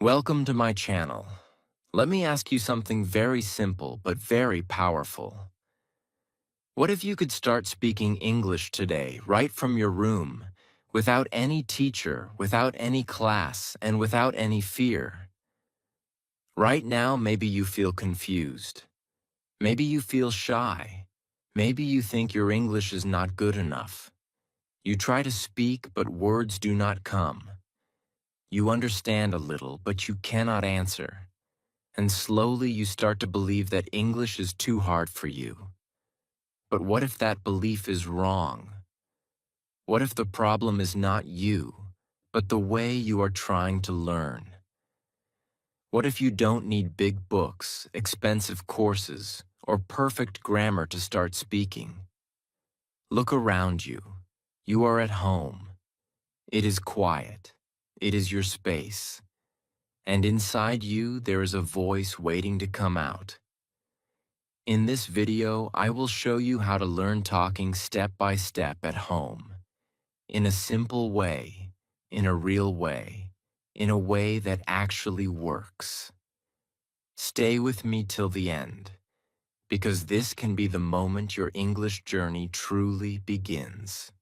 Welcome to my channel. Let me ask you something very simple but very powerful. What if you could start speaking English today, right from your room, without any teacher, without any class, and without any fear? Right now, maybe you feel confused. Maybe you feel shy. Maybe you think your English is not good enough. You try to speak, but words do not come. You understand a little, but you cannot answer. And slowly you start to believe that English is too hard for you. But what if that belief is wrong? What if the problem is not you, but the way you are trying to learn? What if you don't need big books, expensive courses, or perfect grammar to start speaking? Look around you. You are at home. It is quiet. It is your space. And inside you, there is a voice waiting to come out. In this video, I will show you how to learn talking step by step at home, in a simple way, in a real way, in a way that actually works. Stay with me till the end, because this can be the moment your English journey truly begins.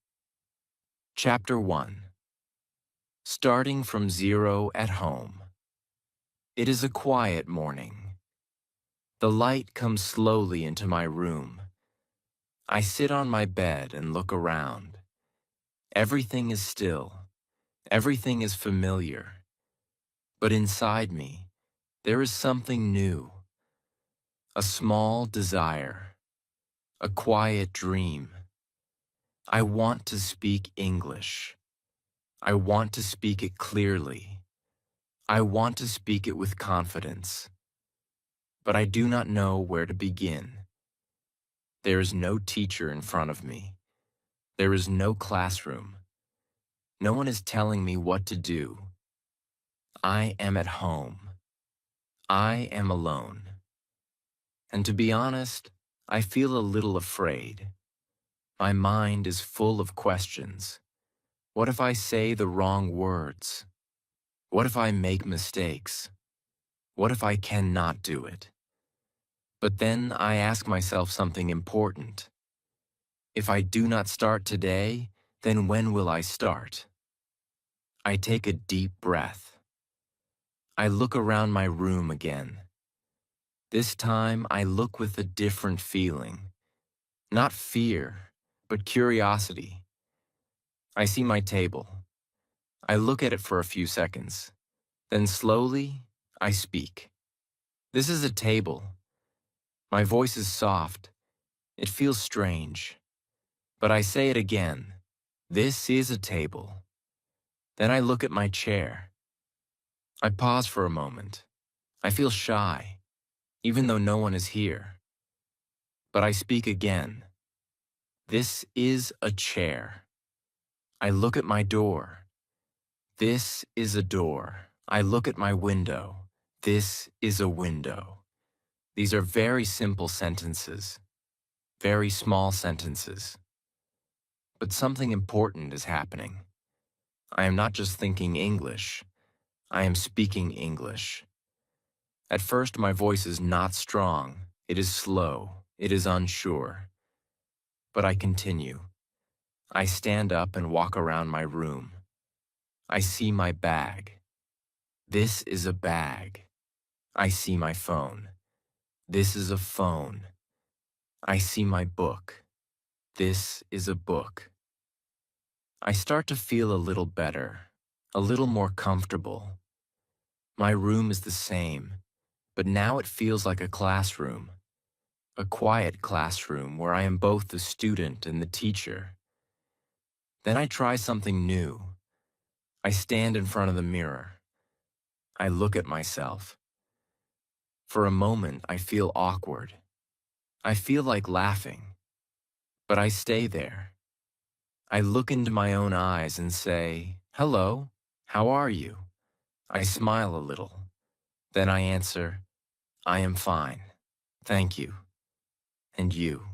Chapter 1. Starting from zero at home. It is a quiet morning. The light comes slowly into my room. I sit on my bed and look around. Everything is still. Everything is familiar. But inside me, there is something new. A small desire. A quiet dream. I want to speak English. I want to speak it clearly. I want to speak it with confidence. But I do not know where to begin. There is no teacher in front of me. There is no classroom. No one is telling me what to do. I am at home. I am alone. And to be honest, I feel a little afraid. My mind is full of questions. What if I say the wrong words? What if I make mistakes? What if I cannot do it? But then I ask myself something important. If I do not start today, then when will I start? I take a deep breath. I look around my room again. This time I look with a different feeling. Not fear, but curiosity. I see my table. I look at it for a few seconds. Then slowly, I speak. This is a table. My voice is soft. It feels strange. But I say it again. This is a table. Then I look at my chair. I pause for a moment. I feel shy, even though no one is here. But I speak again. This is a chair. I look at my door. This is a door. I look at my window. This is a window. These are very simple sentences, very small sentences. But something important is happening. I am not just thinking English. I am speaking English. At first, my voice is not strong. It is slow. It is unsure. But I continue. I stand up and walk around my room. I see my bag. This is a bag. I see my phone. This is a phone. I see my book. This is a book. I start to feel a little better, a little more comfortable. My room is the same, but now it feels like a classroom. A quiet classroom where I am both the student and the teacher. Then I try something new. I stand in front of the mirror. I look at myself. For a moment, I feel awkward. I feel like laughing. But I stay there. I look into my own eyes and say, "Hello, how are you?" I smile a little. Then I answer, "I am fine. Thank you. And you?"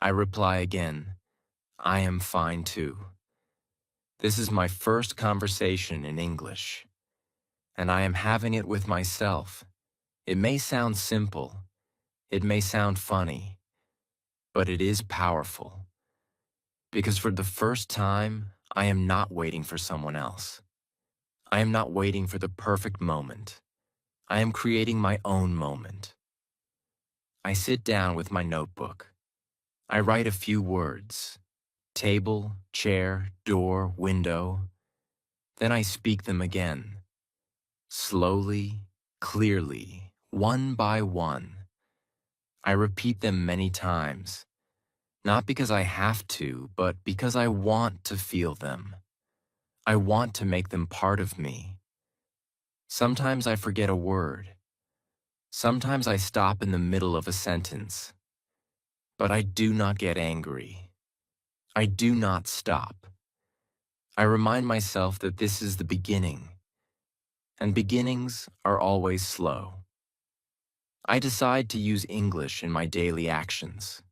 I reply again, "I am fine too." This is my first conversation in English. and I am having it with myself. It may sound simple, it may sound funny, but it is powerful. Because for the first time, I am not waiting for someone else. I am not waiting for the perfect moment. I am creating my own moment. I sit down with my notebook. I write a few words: table, chair, door, window. Then I speak them again. Slowly, clearly, one by one. I repeat them many times, not because I have to, but because I want to feel them. I want to make them part of me. Sometimes I forget a word. Sometimes I stop in the middle of a sentence. But I do not get angry. I do not stop. I remind myself that this is the beginning, and beginnings are always slow. I decide to use English in my daily actions.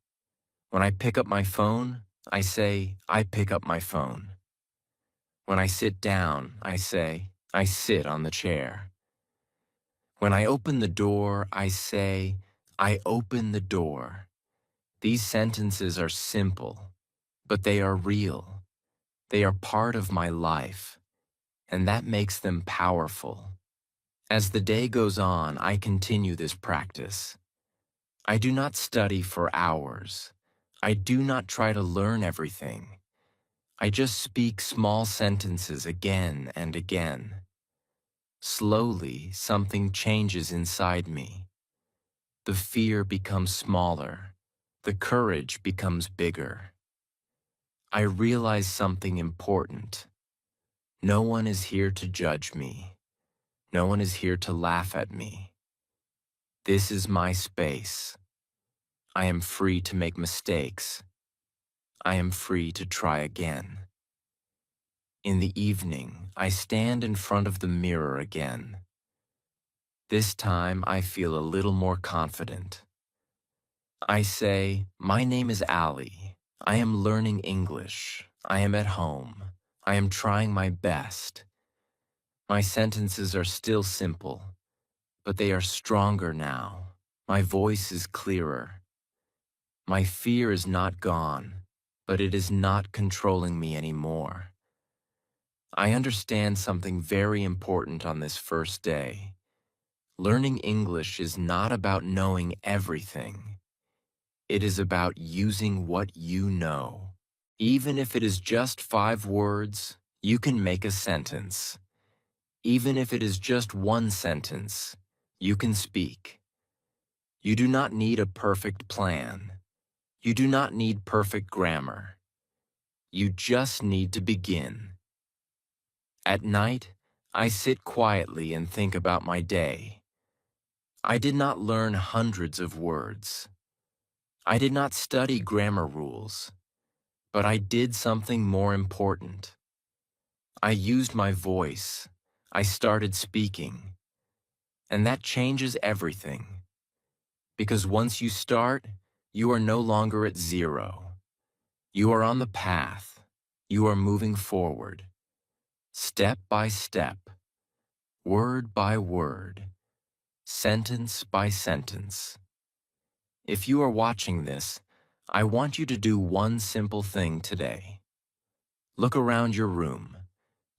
When I pick up my phone, I say, I pick up my phone. When I sit down, I say, I sit on the chair. When I open the door, I say, I open the door. These sentences are simple, but they are real. They are part of my life, and that makes them powerful. As the day goes on, I continue this practice. I do not study for hours. I do not try to learn everything. I just speak small sentences again and again. Slowly, something changes inside me. The fear becomes smaller. The courage becomes bigger. I realize something important. No one is here to judge me. No one is here to laugh at me. This is my space. I am free to make mistakes. I am free to try again. In the evening, I stand in front of the mirror again. This time, I feel a little more confident. I say, my name is Ali. I am learning English. I am at home. I am trying my best. My sentences are still simple, but they are stronger now. My voice is clearer. My fear is not gone, but it is not controlling me anymore. I understand something very important on this first day. Learning English is not about knowing everything. It is about using what you know. Even if it is just 5 words, you can make a sentence. Even if it is just one sentence, you can speak. You do not need a perfect plan. You do not need perfect grammar. You just need to begin. At night, I sit quietly and think about my day. I did not learn hundreds of words. I did not study grammar rules, but I did something more important. I used my voice. I started speaking. And that changes everything. Because once you start, you are no longer at zero. You are on the path. You are moving forward. Step by step. Word by word. Sentence by sentence. If you are watching this, I want you to do one simple thing today. Look around your room.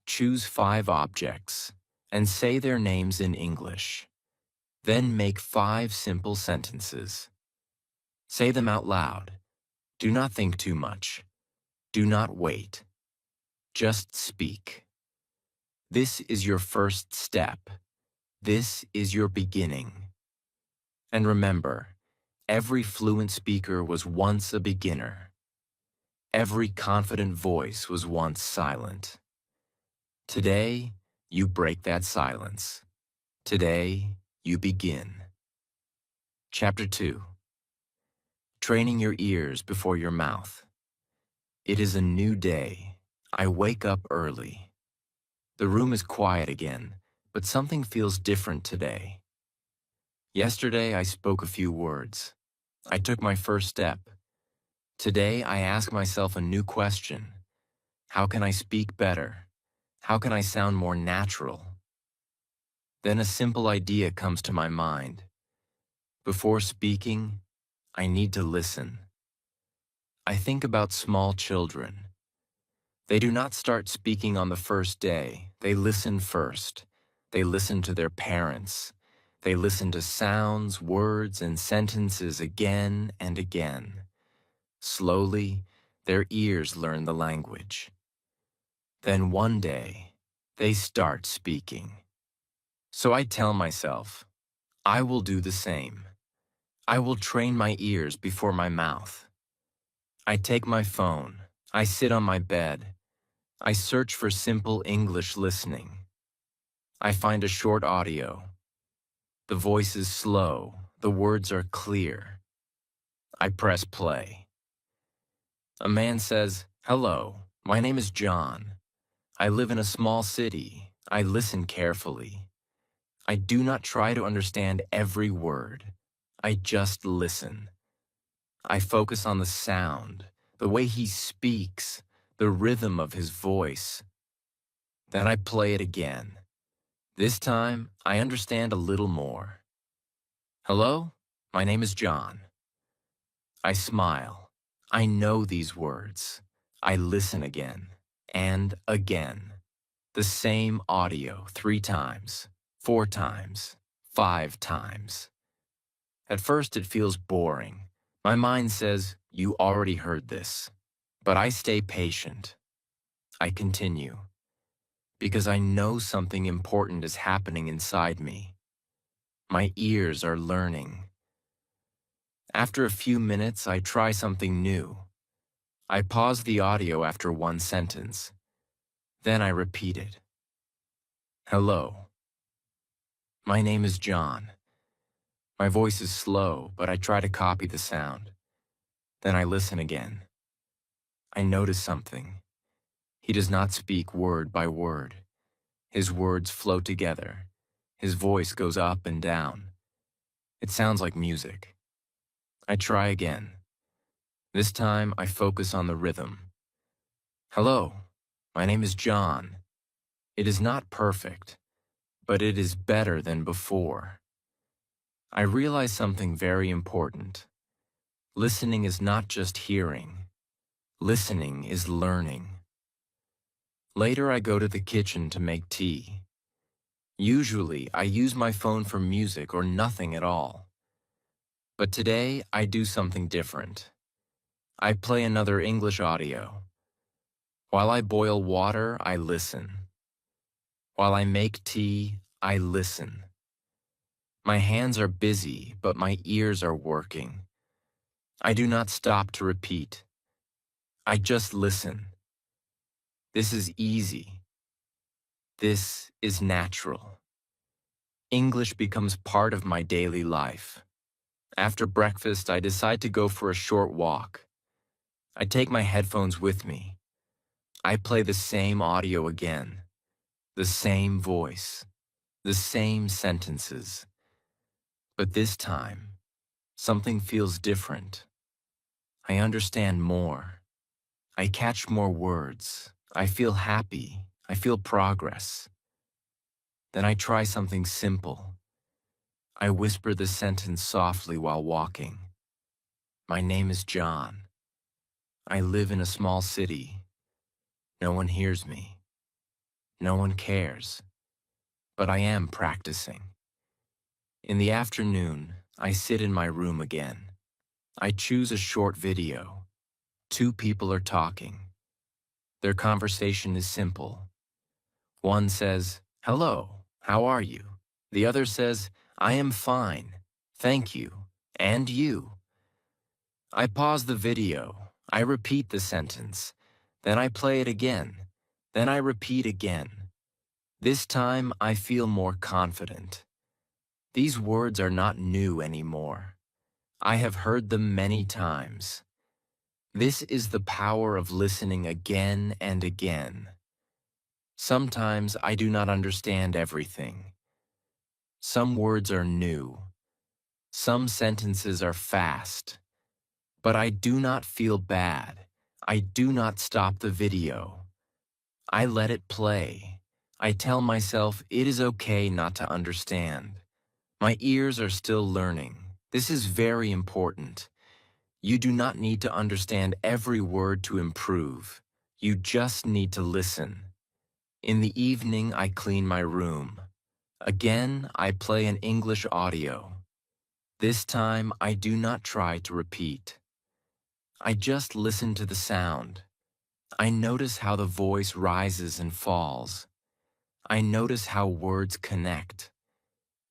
Choose 5 objects and say their names in English. Then make 5 simple sentences. Say them out loud. Do not think too much. Do not wait. Just speak. This is your first step. This is your beginning. And remember, every fluent speaker was once a beginner. Every confident voice was once silent. Today, you break that silence. Today, you begin. Chapter 2. Training your ears before your mouth. It is a new day. I wake up early. The room is quiet again, but something feels different today. Yesterday, I spoke a few words. I took my first step. Today, I ask myself a new question. How can I speak better? How can I sound more natural? Then a simple idea comes to my mind. Before speaking, I need to listen. I think about small children. They do not start speaking on the first day. They listen first. They listen to their parents. They listen to sounds, words, and sentences again and again. Slowly, their ears learn the language. Then one day, they start speaking. So I tell myself, I will do the same. I will train my ears before my mouth. I take my phone. I sit on my bed. I search for simple English listening. I find a short audio. The voice is slow. The words are clear. I press play. A man says, "Hello, my name is John. I live in a small city. I listen carefully. I do not try to understand every word. I just listen. I focus on the sound, the way he speaks, the rhythm of his voice. Then I play it again. This time, I understand a little more. Hello, my name is John." I smile. I know these words. I listen again and again. The same audio 3 times, 4 times, 5 times. At first it feels boring. My mind says, "You already heard this." But I stay patient. I continue. Because I know something important is happening inside me. My ears are learning. After a few minutes, I try something new. I pause the audio after one sentence. Then I repeat it. Hello. My name is John. My voice is slow, but I try to copy the sound. Then I listen again. I notice something. He does not speak word by word. His words flow together. His voice goes up and down. It sounds like music. I try again. This time I focus on the rhythm. Hello, my name is John. It is not perfect, but it is better than before. I realize something very important. Listening is not just hearing. Listening is learning. Later I go to the kitchen to make tea. Usually I use my phone for music or nothing at all. But today I do something different. I play another English audio. While I boil water, I listen. While I make tea, I listen. My hands are busy, but my ears are working. I do not stop to repeat. I just listen. This is easy. This is natural. English becomes part of my daily life. After breakfast, I decide to go for a short walk. I take my headphones with me. I play the same audio again, the same voice, the same sentences. But this time, something feels different. I understand more. I catch more words. I feel happy. I feel progress. Then I try something simple. I whisper the sentence softly while walking. My name is John. I live in a small city. No one hears me. No one cares. But I am practicing. In the afternoon, I sit in my room again. I choose a short video. 2 people are talking. Their conversation is simple. One says, "Hello, how are you?" The other says, "I am fine, thank you, and you?" I pause the video. I repeat the sentence. Then I play it again. Then I repeat again. This time I feel more confident. These words are not new anymore. I have heard them many times. This is the power of listening again and again. Sometimes I do not understand everything. Some words are new. Some sentences are fast. But I do not feel bad. I do not stop the video. I let it play. I tell myself it is okay not to understand. My ears are still learning. This is very important. You do not need to understand every word to improve. You just need to listen. In the evening, I clean my room. Again, I play an English audio. This time, I do not try to repeat. I just listen to the sound. I notice how the voice rises and falls. I notice how words connect.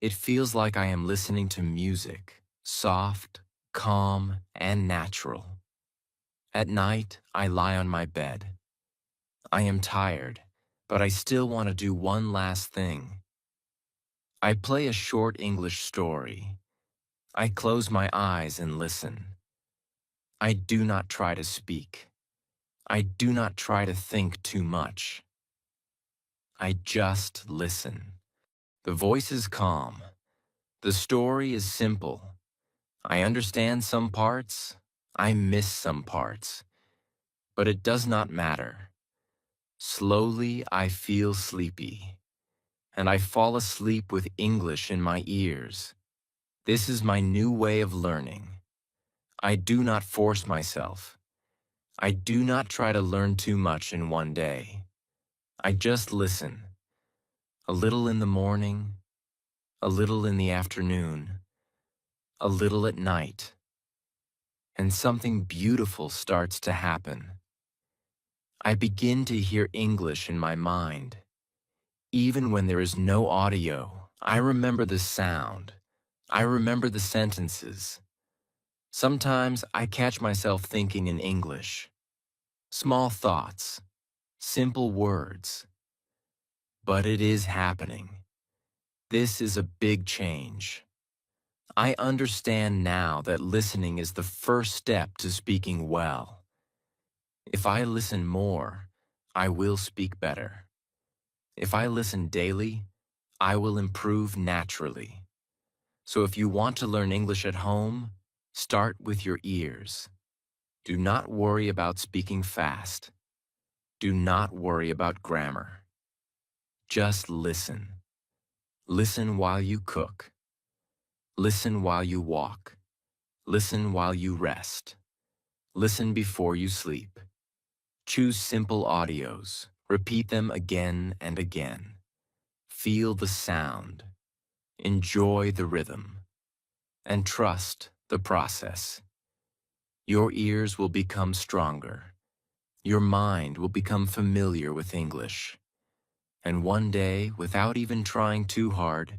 It feels like I am listening to music, soft, calm, and natural. At night, I lie on my bed. I am tired, but I still want to do one last thing. I play a short English story. I close my eyes and listen. I do not try to speak. I do not try to think too much. I just listen. The voice is calm. The story is simple. I understand some parts. I miss some parts. But it does not matter. Slowly, I feel sleepy, and I fall asleep with English in my ears. This is my new way of learning. I do not force myself. I do not try to learn too much in one day. I just listen. A little in the morning, a little in the afternoon, a little at night, and something beautiful starts to happen. I begin to hear English in my mind. Even when there is no audio, I remember the sound. I remember the sentences. Sometimes I catch myself thinking in English. Small thoughts, simple words. But it is happening. This is a big change. I understand now that listening is the first step to speaking well. If I listen more, I will speak better. If I listen daily, I will improve naturally. So if you want to learn English at home, start with your ears. Do not worry about speaking fast. Do not worry about grammar. Just listen. Listen while you cook. Listen while you walk. Listen while you rest. Listen before you sleep. Choose simple audios. Repeat them again and again. Feel the sound. Enjoy the rhythm. And trust the process. Your ears will become stronger. Your mind will become familiar with English. And one day, without even trying too hard,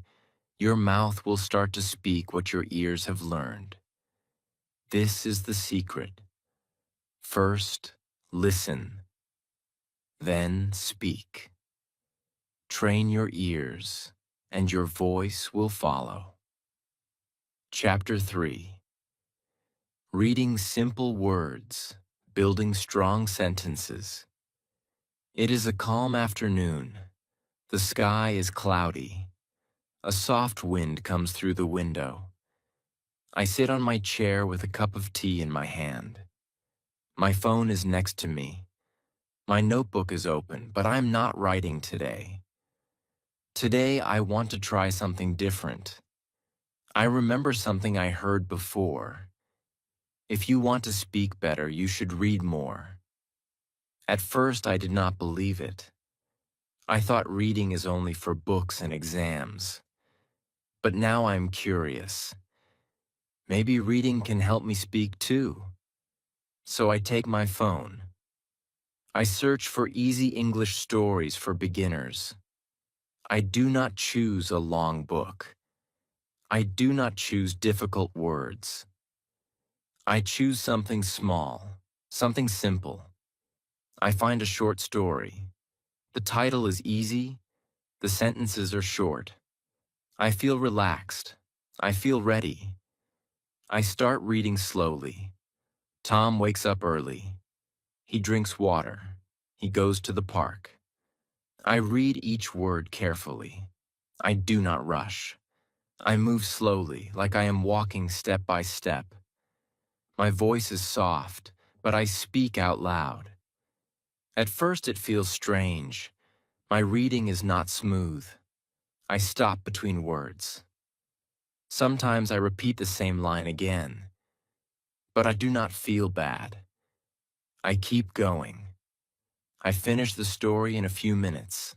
your mouth will start to speak what your ears have learned. This is the secret. First, listen. Then speak. Train your ears, and your voice will follow. Chapter 3. Reading simple words, building strong sentences. It is a calm afternoon. The sky is cloudy. A soft wind comes through the window. I sit on my chair with a cup of tea in my hand. My phone is next to me. My notebook is open, but I'm not writing today. Today, I want to try something different. I remember something I heard before. If you want to speak better, you should read more. At first, I did not believe it. I thought reading is only for books and exams. But now I'm curious. Maybe reading can help me speak too. So I take my phone. I search for easy English stories for beginners. I do not choose a long book. I do not choose difficult words. I choose something small, something simple. I find a short story. The title is easy. The sentences are short. I feel relaxed. I feel ready. I start reading slowly. Tom wakes up early. He drinks water. He goes to the park. I read each word carefully. I do not rush. I move slowly, like I am walking step by step. My voice is soft, but I speak out loud. At first it feels strange. My reading is not smooth. I stop between words. Sometimes I repeat the same line again, but I do not feel bad. I keep going. I finish the story in a few minutes.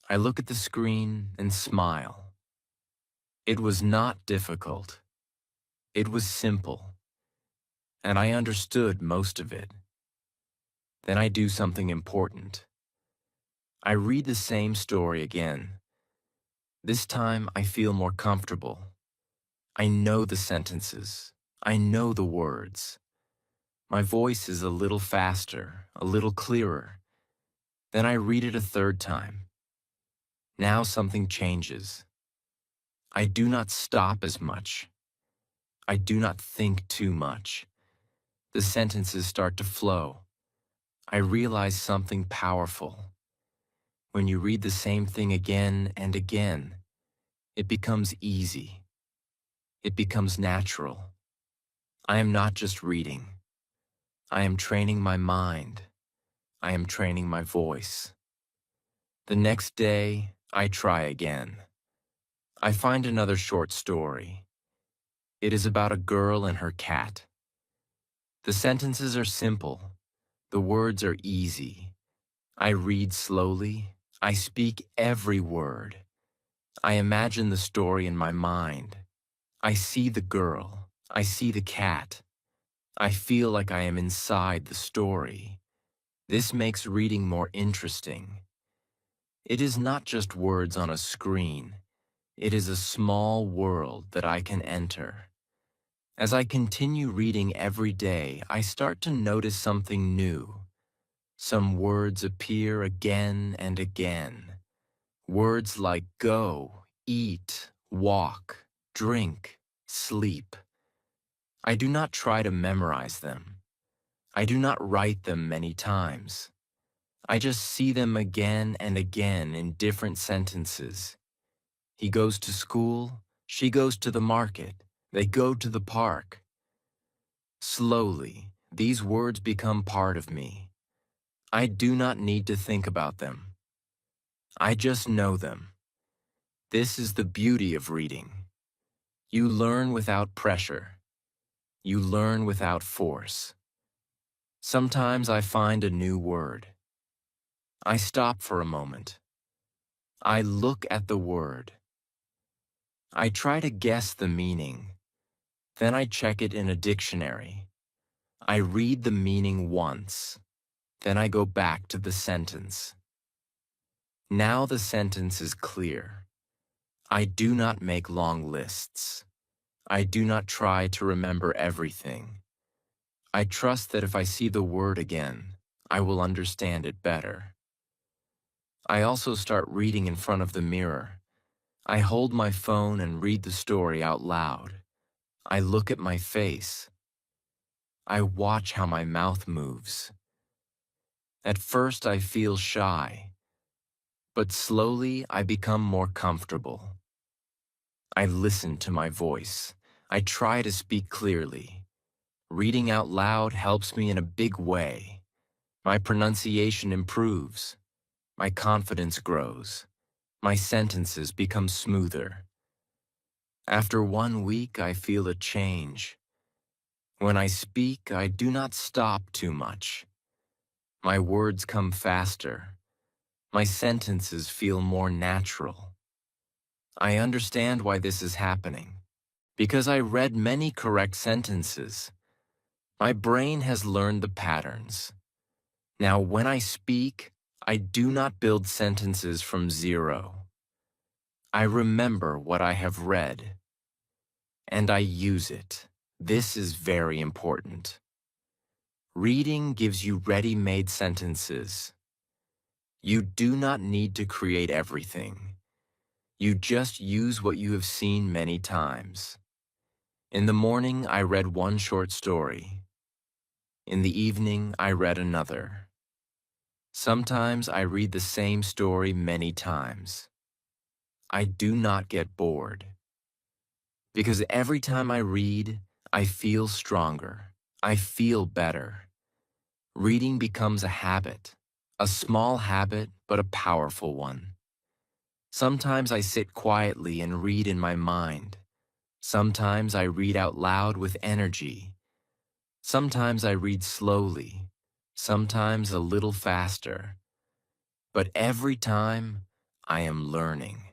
I look at the screen and smile. It was not difficult. It was simple, and I understood most of it. Then I do something important. I read the same story again. This time I feel more comfortable. I know the sentences. I know the words. My voice is a little faster, a little clearer. Then I read it a third time. Now something changes. I do not stop as much. I do not think too much. The sentences start to flow. I realize something powerful. When you read the same thing again and again, it becomes easy. It becomes natural. I am not just reading. I am training my mind. I am training my voice. The next day, I try again. I find another short story. It is about a girl and her cat. The sentences are simple. The words are easy. I read slowly. I speak every word. I imagine the story in my mind. I see the girl. I see the cat. I feel like I am inside the story. This makes reading more interesting. It is not just words on a screen. It is a small world that I can enter. As I continue reading every day, I start to notice something new. Some words appear again and again. Words like go, eat, walk, drink, sleep. I do not try to memorize them. I do not write them many times. I just see them again and again in different sentences. He goes to school, she goes to the market, they go to the park. Slowly, these words become part of me. I do not need to think about them. I just know them. This is the beauty of reading. You learn without pressure. You learn without force. Sometimes I find a new word. I stop for a moment. I look at the word. I try to guess the meaning. Then I check it in a dictionary. I read the meaning once. Then I go back to the sentence. Now the sentence is clear. I do not make long lists. I do not try to remember everything. I trust that if I see the word again, I will understand it better. I also start reading in front of the mirror. I hold my phone and read the story out loud. I look at my face. I watch how my mouth moves. At first I feel shy, but slowly I become more comfortable. I listen to my voice. I try to speak clearly. Reading out loud helps me in a big way. My pronunciation improves. My confidence grows. My sentences become smoother. After 1 week, I feel a change. When I speak, I do not stop too much. My words come faster. My sentences feel more natural. I understand why this is happening. Because I read many correct sentences. My brain has learned the patterns. Now, when I speak, I do not build sentences from zero. I remember what I have read, and I use it. This is very important. Reading gives you ready-made sentences. You do not need to create everything. You just use what you have seen many times. In the morning, I read one short story. In the evening, I read another. Sometimes I read the same story many times. I do not get bored. Because every time I read, I feel stronger. I feel better. Reading becomes a habit, A small habit, but a powerful one. Sometimes I sit quietly and read in my mind. Sometimes I read out loud with energy. Sometimes I read slowly. Sometimes a little faster. But every time, I am learning.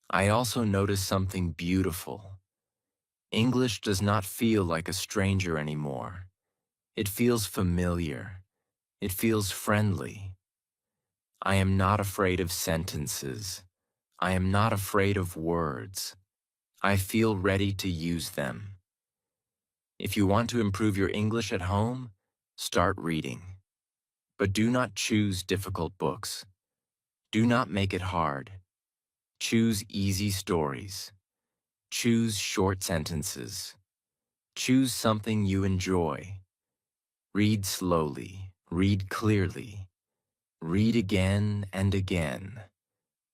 I also notice something beautiful. English does not feel like a stranger anymore. It feels familiar. It feels friendly. I am not afraid of sentences. I am not afraid of words. I feel ready to use them. If you want to improve your English at home, start reading. But do not choose difficult books. Do not make it hard. Choose easy stories. Choose short sentences. Choose something you enjoy. Read slowly. Read clearly. Read again and again.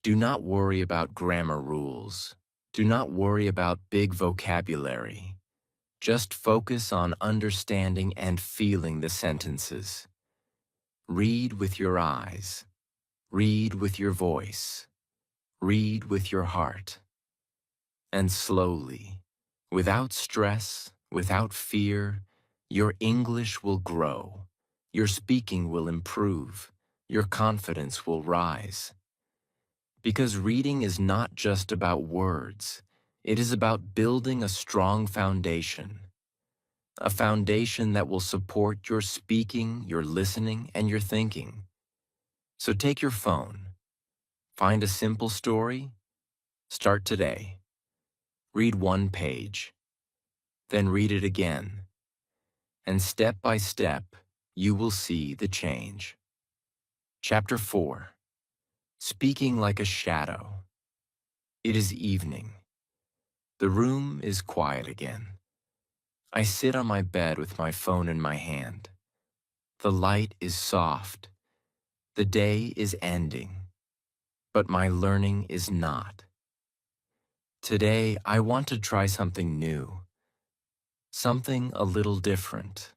Do not worry about grammar rules. Do not worry about big vocabulary. Just focus on understanding and feeling the sentences. Read with your eyes. Read with your voice. Read with your heart. And slowly, without stress, without fear, your English will grow. Your speaking will improve. Your confidence will rise. Because reading is not just about words. It is about building a strong foundation. A foundation that will support your speaking, your listening, and your thinking. So take your phone. Find a simple story. Start today. Read one page. Then read it again. And step by step, you will see the change. Chapter 4. Speaking like a shadow. It is evening. The room is quiet again. I sit on my bed with my phone in my hand. The light is soft. The day is ending. But my learning is not. Today, I want to try something new. Something a little different.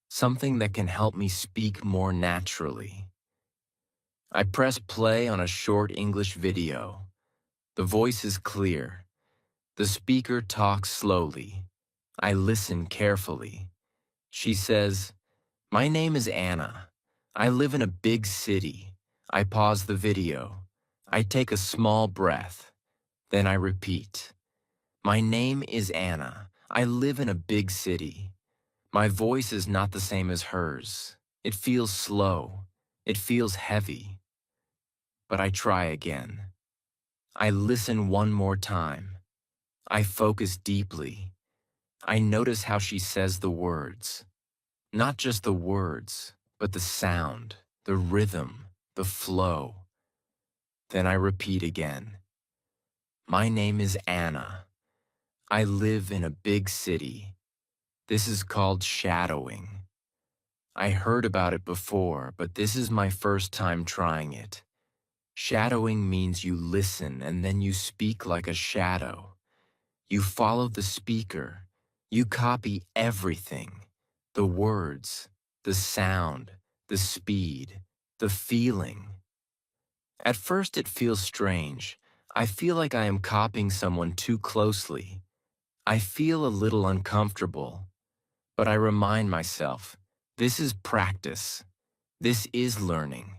Something that can help me speak more naturally. I press play on a short English video. The voice is clear. The speaker talks slowly. I listen carefully. She says, "My name is Anna. I live in a big city." I pause the video. I take a small breath. Then I repeat. "My name is Anna. I live in a big city." My voice is not the same as hers. It feels slow. It feels heavy. But I try again. I listen one more time. I focus deeply. I notice how she says the words. Not just the words, but the sound, the rhythm, the flow. Then I repeat again. "My name is Anna. I live in a big city. This is called shadowing. I heard about it before, but this is my first time trying it. Shadowing means you listen and then you speak like a shadow. You follow the speaker. You copy everything. The words, the sound, the speed, the feeling. At first it feels strange. I feel like I am copying someone too closely. I feel a little uncomfortable. But I remind myself, this is practice. This is learning.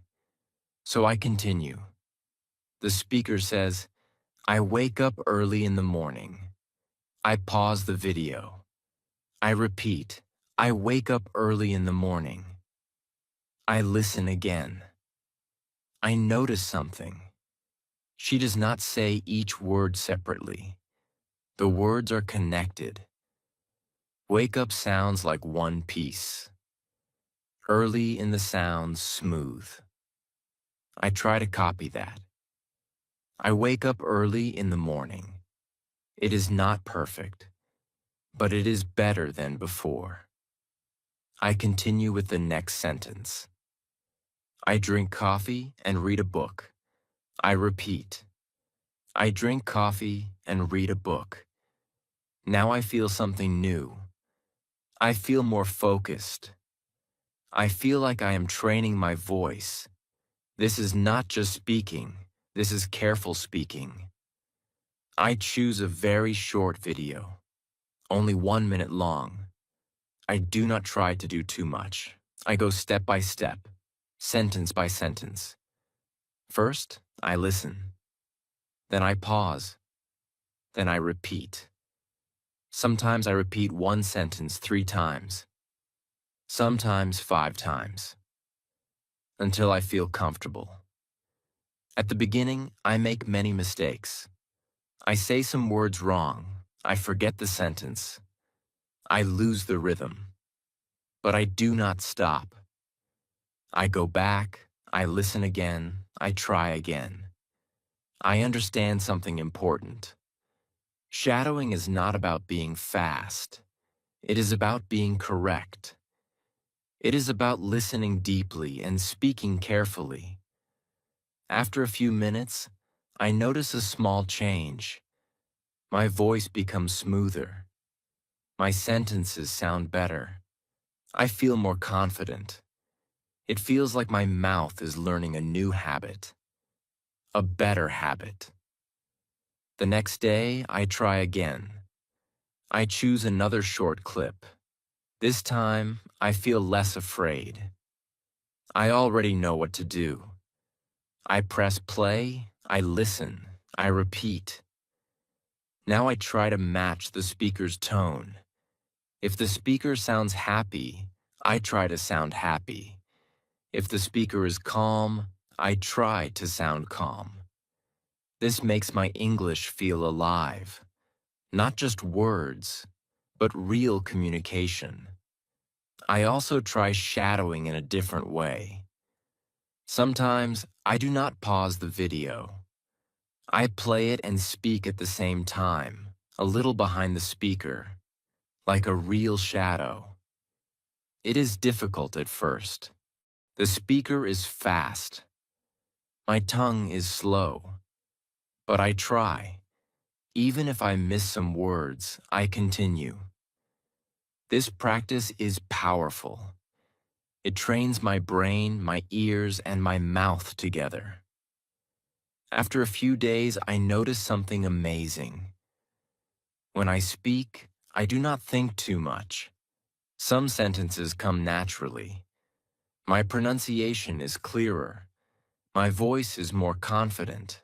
So I continue. The speaker says, "I wake up early in the morning." I pause the video. I repeat, "I wake up early in the morning." I listen again. I notice something. She does not say each word separately. The words are connected. Wake up sounds like one piece. Early in the sounds smooth. I try to copy that. I wake up early in the morning. It is not perfect, but it is better than before. I continue with the next sentence. I drink coffee and read a book. I repeat. I drink coffee and read a book. Now I feel something new. I feel more focused. I feel like I am training my voice. This is not just speaking, this is careful speaking. I choose a very short video, only 1 minute long. I do not try to do too much. I go step by step, sentence by sentence. First, I listen. Then I pause. Then I repeat. Sometimes I repeat one sentence 3 times. Sometimes 5 times. Until I feel comfortable. At the beginning, I make many mistakes. I say some words wrong. I forget the sentence. I lose the rhythm. But I do not stop. I go back, I listen again, I try again. I understand something important. Shadowing is not about being fast. It is about being correct. It is about listening deeply and speaking carefully. After a few minutes, I notice a small change. My voice becomes smoother. My sentences sound better. I feel more confident. It feels like my mouth is learning a new habit, a better habit. The next day, I try again. I choose another short clip. This time, I feel less afraid. I already know what to do. I press play, I listen, I repeat. Now I try to match the speaker's tone. If the speaker sounds happy, I try to sound happy. If the speaker is calm, I try to sound calm. This makes my English feel alive. Not just words, but real communication. I also try shadowing in a different way. Sometimes I do not pause the video. I play it and speak at the same time, a little behind the speaker, like a real shadow. It is difficult at first. The speaker is fast. My tongue is slow. But I try. Even if I miss some words, I continue. This practice is powerful. It trains my brain, my ears, and my mouth together. After a few days, I notice something amazing. When I speak, I do not think too much. Some sentences come naturally. My pronunciation is clearer. My voice is more confident.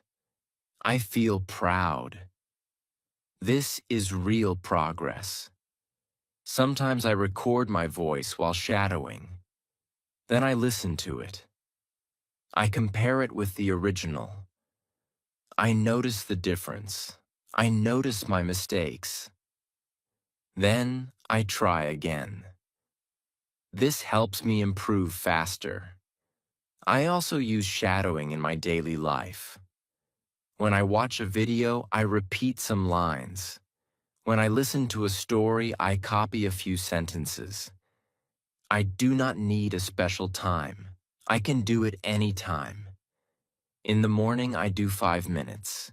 I feel proud. This is real progress. Sometimes I record my voice while shadowing. Then I listen to it. I compare it with the original. I notice the difference. I notice my mistakes. Then I try again. This helps me improve faster. I also use shadowing in my daily life. When I watch a video, I repeat some lines. When I listen to a story, I copy a few sentences. I do not need a special time. I can do it anytime. In the morning, I do 5 minutes.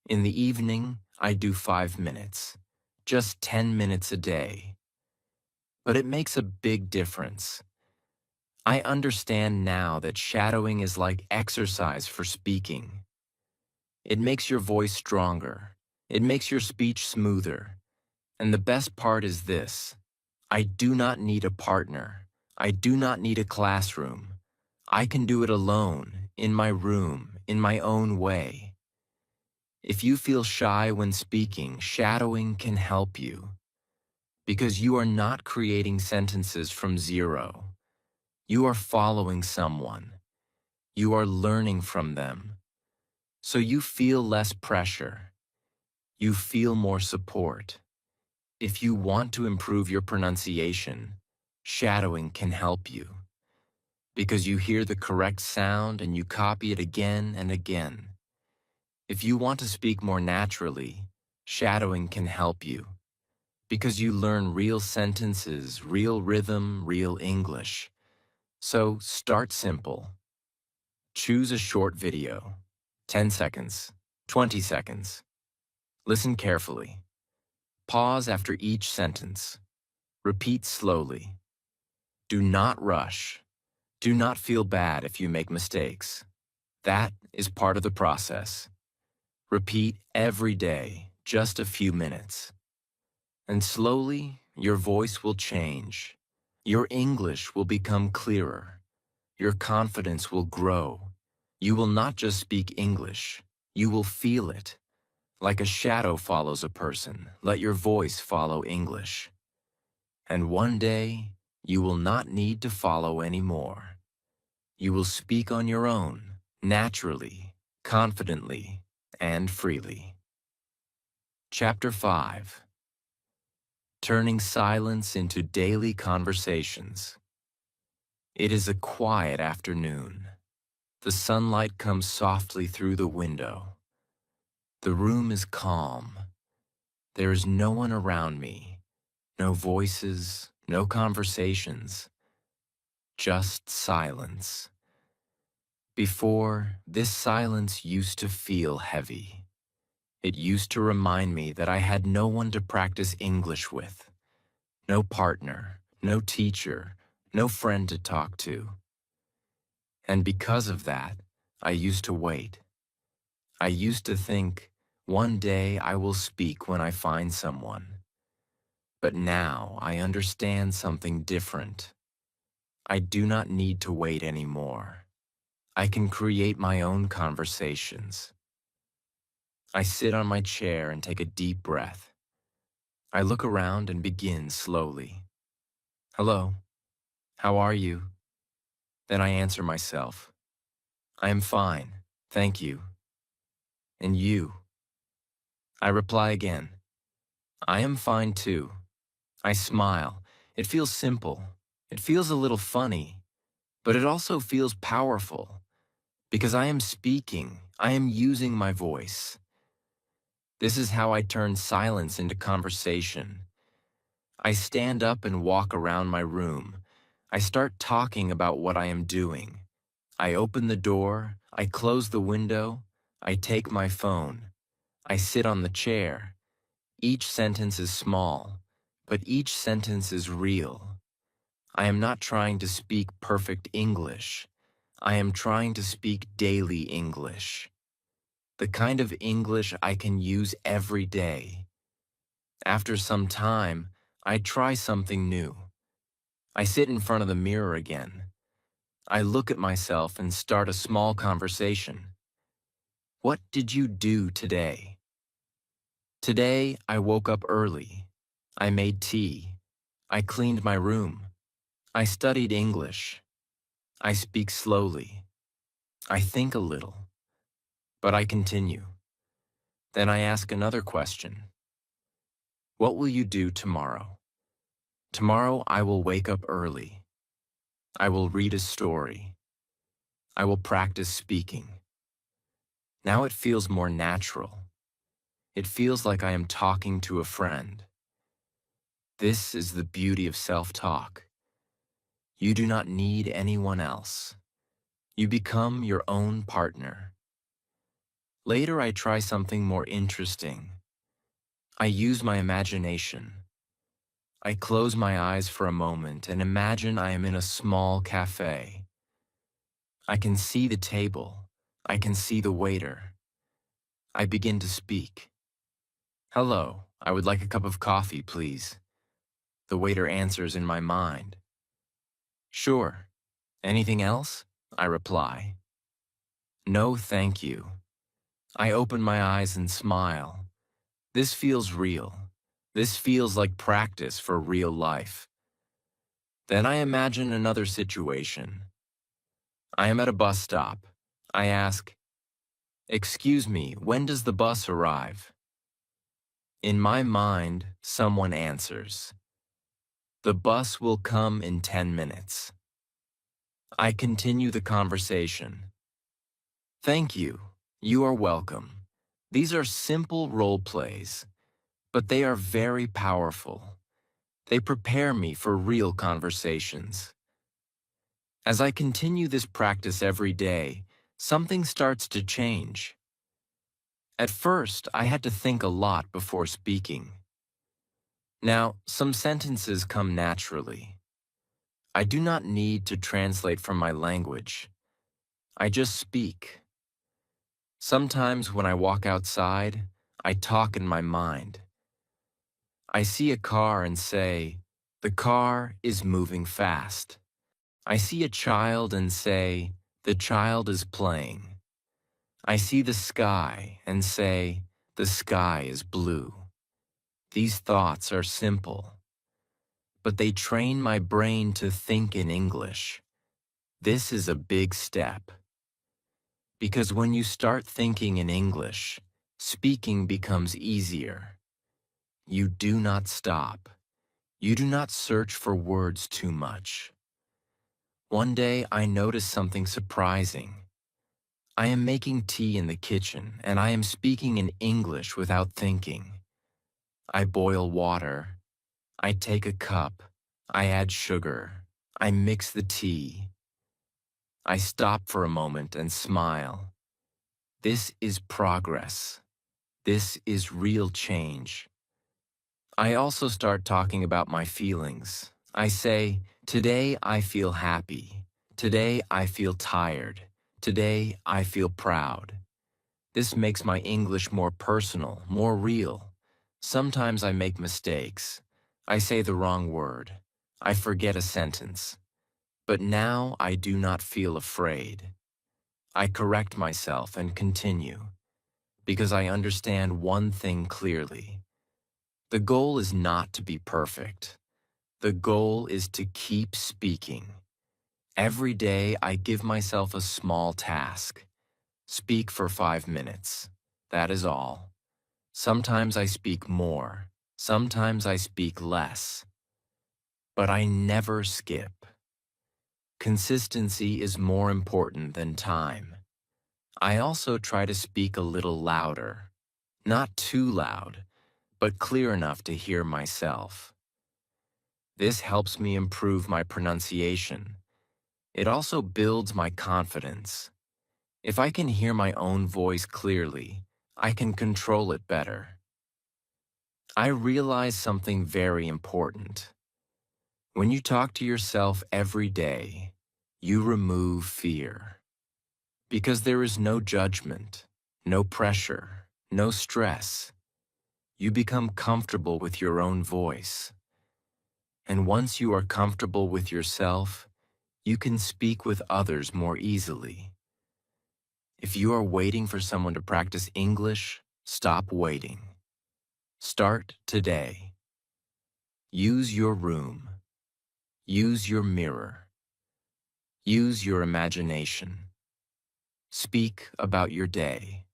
In the evening, I do 5 minutes. Just 10 minutes a day. But it makes a big difference. I understand now that shadowing is like exercise for speaking. It makes your voice stronger. It makes your speech smoother. And the best part is this: I do not need a partner. I do not need a classroom. I can do it alone, in my room, in my own way. If you feel shy when speaking, shadowing can help you. Because you are not creating sentences from zero. You are following someone. You are learning from them. So you feel less pressure. You feel more support. If you want to improve your pronunciation, shadowing can help you. Because you hear the correct sound and you copy it again and again. If you want to speak more naturally, shadowing can help you. Because you learn real sentences, real rhythm, real English. So start simple. Choose a short video, 10 seconds, 20 seconds. Listen carefully. Pause after each sentence. Repeat slowly. Do not rush. Do not feel bad if you make mistakes. That is part of the process. Repeat every day, just a few minutes. And slowly, your voice will change. Your English will become clearer. Your confidence will grow. You will not just speak English, you will feel it. Like a shadow follows a person, let your voice follow English. And one day, you will not need to follow anymore. You will speak on your own, naturally, confidently, and freely. Chapter 5. Turning Silence into Daily Conversations. It is a quiet afternoon. The sunlight comes softly through the window. The room is calm. There is no one around me, no voices, no conversations, just silence. Before, this silence used to feel heavy. It used to remind me that I had no one to practice English with, no partner, no teacher, no friend to talk to. And because of that, I used to wait. I used to think, one day I will speak when I find someone. But now I understand something different. I do not need to wait anymore. I can create my own conversations. I sit on my chair and take a deep breath. I look around and begin slowly. Hello, how are you? Then I answer myself. I am fine, thank you. And you? I reply again. I am fine too. I smile. It feels simple. It feels a little funny, but it also feels powerful because I am speaking. I am using my voice. This is how I turn silence into conversation. I stand up and walk around my room. I start talking about what I am doing. I open the door. I close the window. I take my phone. I sit on the chair. Each sentence is small, but each sentence is real. I am not trying to speak perfect English. I am trying to speak daily English. The kind of English I can use every day. After some time, I try something new. I sit in front of the mirror again. I look at myself and start a small conversation. What did you do today? Today, I woke up early. I made tea. I cleaned my room. I studied English. I speak slowly. I think a little. But I continue. Then I ask another question. What will you do tomorrow? Tomorrow I will wake up early. I will read a story. I will practice speaking. Now it feels more natural. It feels like I am talking to a friend. This is the beauty of self-talk. You do not need anyone else. You become your own partner. Later I try something more interesting. I use my imagination. I close my eyes for a moment and imagine I am in a small cafe. I can see the table. I can see the waiter. I begin to speak. Hello, I would like a cup of coffee, please. The waiter answers in my mind. Sure. Anything else? I reply. No, thank you. I open my eyes and smile. This feels real. This feels like practice for real life. Then I imagine another situation. I am at a bus stop. I ask, excuse me, when does the bus arrive? In my mind, someone answers, the bus will come in 10 minutes. I continue the conversation. Thank you. You are welcome. These are simple role plays, but they are very powerful. They prepare me for real conversations. As I continue this practice every day, something starts to change. At first, I had to think a lot before speaking. Now, some sentences come naturally. I do not need to translate from my language. I just speak. Sometimes when I walk outside, I talk in my mind. I see a car and say, "The car is moving fast." I see a child and say, "The child is playing." I see the sky and say, "The sky is blue." These thoughts are simple, but they train my brain to think in English. This is a big step, because when you start thinking in English, speaking becomes easier. You do not stop. You do not search for words too much. One day I noticed something surprising. I am making tea in the kitchen and I am speaking in English without thinking. I boil water. I take a cup. I add sugar. I mix the tea. I stop for a moment and smile. This is progress. This is real change. I also start talking about my feelings. I say, "Today I feel happy. Today I feel tired. Today I feel proud." This makes my English more personal, more real. Sometimes I make mistakes. I say the wrong word. I forget a sentence. But now I do not feel afraid. I correct myself and continue, because I understand one thing clearly. The goal is not to be perfect. The goal is to keep speaking. Every day I give myself a small task. Speak for 5 minutes. That is all. Sometimes I speak more. Sometimes I speak less. But I never skip. Consistency is more important than time. I also try to speak a little louder. Not too loud, but clear enough to hear myself. This helps me improve my pronunciation. It also builds my confidence. If I can hear my own voice clearly, I can control it better. I realize something very important. When you talk to yourself every day, you remove fear. Because there is no judgment, no pressure, no stress. You become comfortable with your own voice. And once you are comfortable with yourself, you can speak with others more easily. If you are waiting for someone to practice English, stop waiting. Start today. Use your room. Use your mirror. Use your imagination. Speak about your day.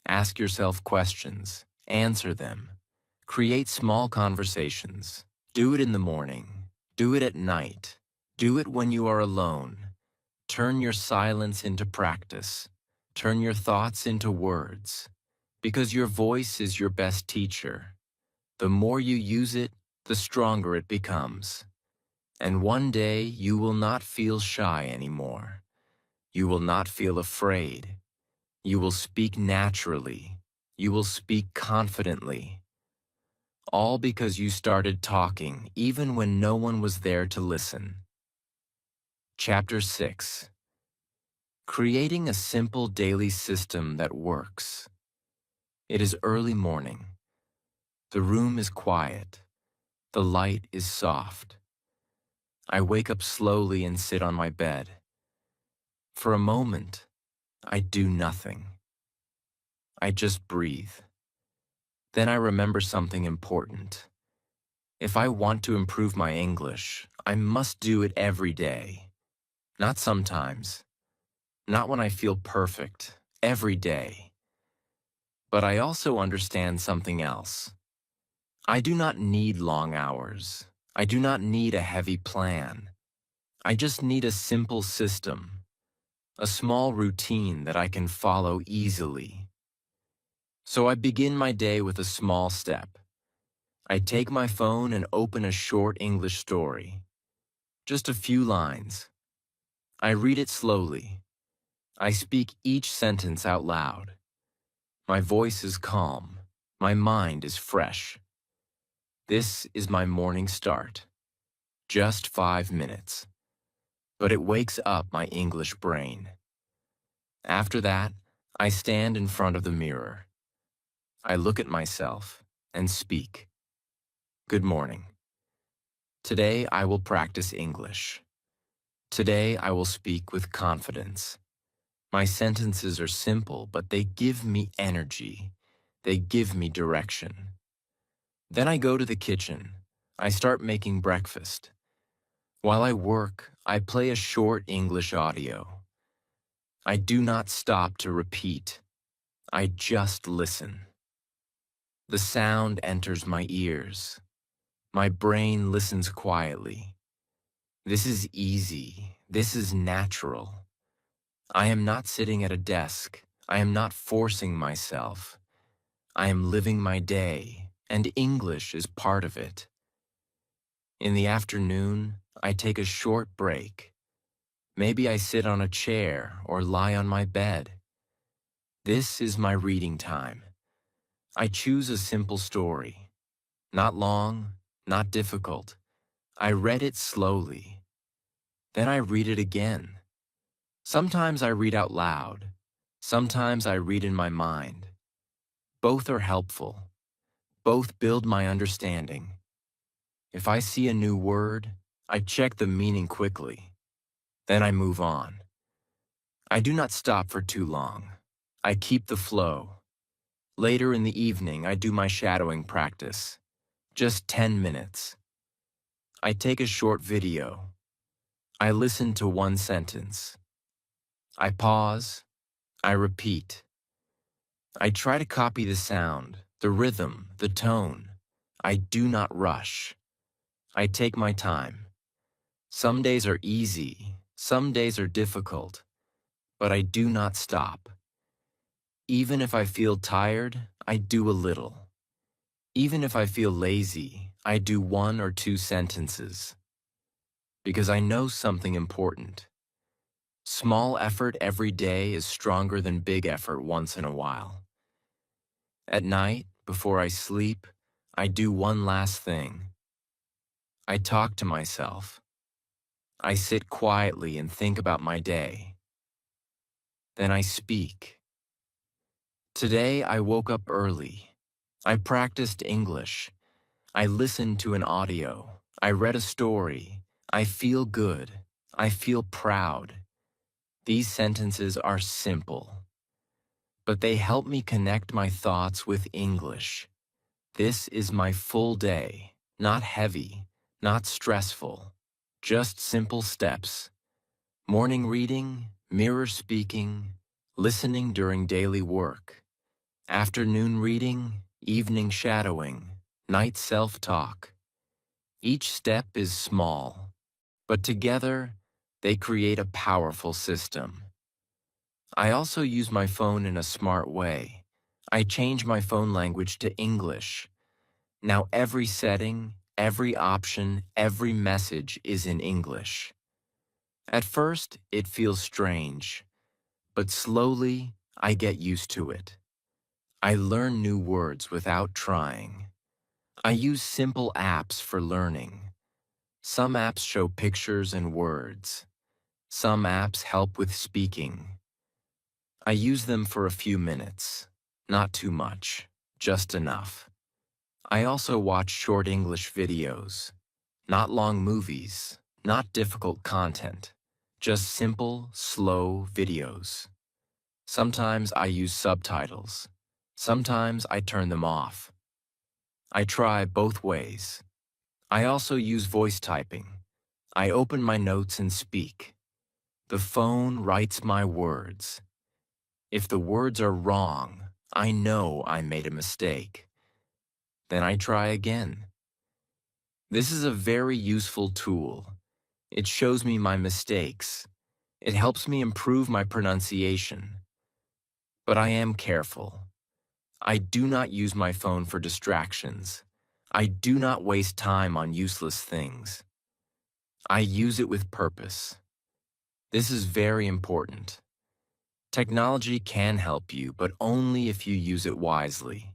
Ask yourself questions. Answer them. Create small conversations. Do it in the morning. Do it at night. Do it when you are alone. Turn your silence into practice. Turn your thoughts into words. Because your voice is your best teacher. The more you use it, the stronger it becomes. And one day you will not feel shy anymore. You will not feel afraid. You will speak naturally. You will speak confidently. All because you started talking even when no one was there to listen. Chapter 6. Creating a simple daily system that works. It is early morning. The room is quiet. The light is soft. I wake up slowly and sit on my bed. For a moment, I do nothing. I just breathe. Then I remember something important. If I want to improve my English, I must do it every day. Not sometimes. Not when I feel perfect. Every day. But I also understand something else. I do not need long hours. I do not need a heavy plan. I just need a simple system. A small routine that I can follow easily. So I begin my day with a small step. I take my phone and open a short English story. Just a few lines. I read it slowly. I speak each sentence out loud. My voice is calm. My mind is fresh. This is my morning start. Just 5 minutes. But it wakes up my English brain. After that, I stand in front of the mirror. I look at myself and speak. Good morning. Today I will practice English. Today I will speak with confidence. My sentences are simple, but they give me energy. They give me direction. Then I go to the kitchen. I start making breakfast. While I work, I play a short English audio. I do not stop to repeat. I just listen. The sound enters my ears. My brain listens quietly. This is easy. This is natural. I am not sitting at a desk. I am not forcing myself. I am living my day, and English is part of it. In the afternoon, I take a short break. Maybe I sit on a chair or lie on my bed. This is my reading time. I choose a simple story. Not long, not difficult. I read it slowly. Then I read it again. Sometimes I read out loud. Sometimes I read in my mind. Both are helpful. Both build my understanding. If I see a new word, I check the meaning quickly. Then I move on. I do not stop for too long. I keep the flow. Later in the evening, I do my shadowing practice. Just 10 minutes. I take a short video. I listen to one sentence. I pause. I repeat. I try to copy the sound, the rhythm, the tone. I do not rush. I take my time. Some days are easy, some days are difficult, but I do not stop. Even if I feel tired, I do a little. Even if I feel lazy, I do 1 or 2 sentences. Because I know something important. Small effort every day is stronger than big effort once in a while. At night, before I sleep, I do one last thing. I talk to myself. I sit quietly and think about my day. Then I speak. Today I woke up early. I practiced English. I listened to an audio. I read a story. I feel good. I feel proud. These sentences are simple, but they help me connect my thoughts with English. This is my full day, not heavy, not stressful, just simple steps. Morning reading, mirror speaking, listening during daily work. Afternoon reading, evening shadowing, night self-talk. Each step is small, but together they create a powerful system. I also use my phone in a smart way. I change my phone language to English. Now every setting, every option, every message is in English. At first, it feels strange, but slowly I get used to it. I learn new words without trying. I use simple apps for learning. Some apps show pictures and words. Some apps help with speaking. I use them for a few minutes. Not too much, just enough. I also watch short English videos. Not long movies, not difficult content. Just simple, slow videos. Sometimes I use subtitles. Sometimes I turn them off. I try both ways. I also use voice typing. I open my notes and speak. The phone writes my words. If the words are wrong, I know I made a mistake. Then I try again. This is a very useful tool. It shows me my mistakes. It helps me improve my pronunciation. But I am careful. I do not use my phone for distractions. I do not waste time on useless things. I use it with purpose. This is very important. Technology can help you, but only if you use it wisely.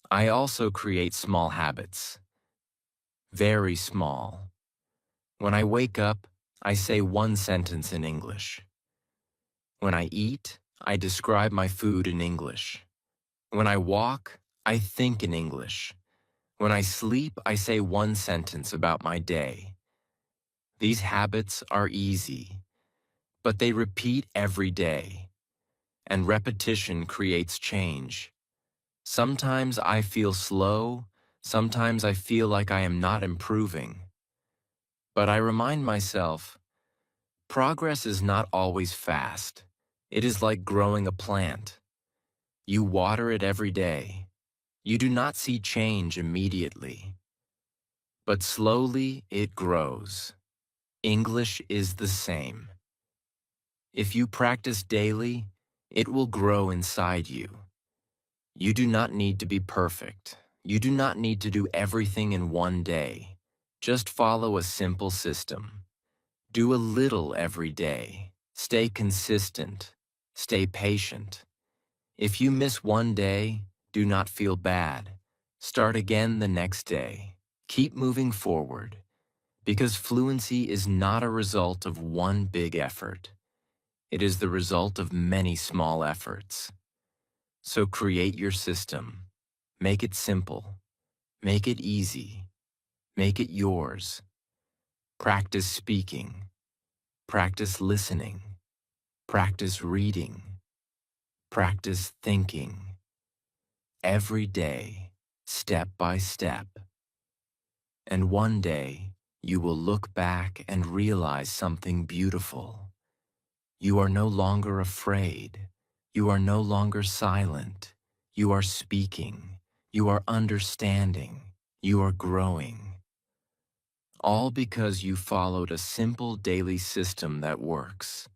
I also create small habits. Very small. When I wake up, I say one sentence in English. When I eat, I describe my food in English. When I walk, I think in English. When I sleep, I say one sentence about my day. These habits are easy, but they repeat every day, and repetition creates change. Sometimes I feel slow, sometimes I feel like I am not improving. But I remind myself, progress is not always fast. It is like growing a plant. You water it every day. You do not see change immediately, but slowly it grows. English is the same. If you practice daily, it will grow inside you. You do not need to be perfect. You do not need to do everything in one day. Just follow a simple system. Do a little every day. Stay consistent. Stay patient. If you miss one day, do not feel bad. Start again the next day. Keep moving forward, because fluency is not a result of one big effort. It is the result of many small efforts. So create your system. Make it simple. Make it easy. Make it yours. Practice speaking. Practice listening. Practice reading. Practice thinking. Every day, step by step. And one day, you will look back and realize something beautiful. You are no longer afraid. You are no longer silent. You are speaking. You are understanding. You are growing. All because you followed a simple daily system that works.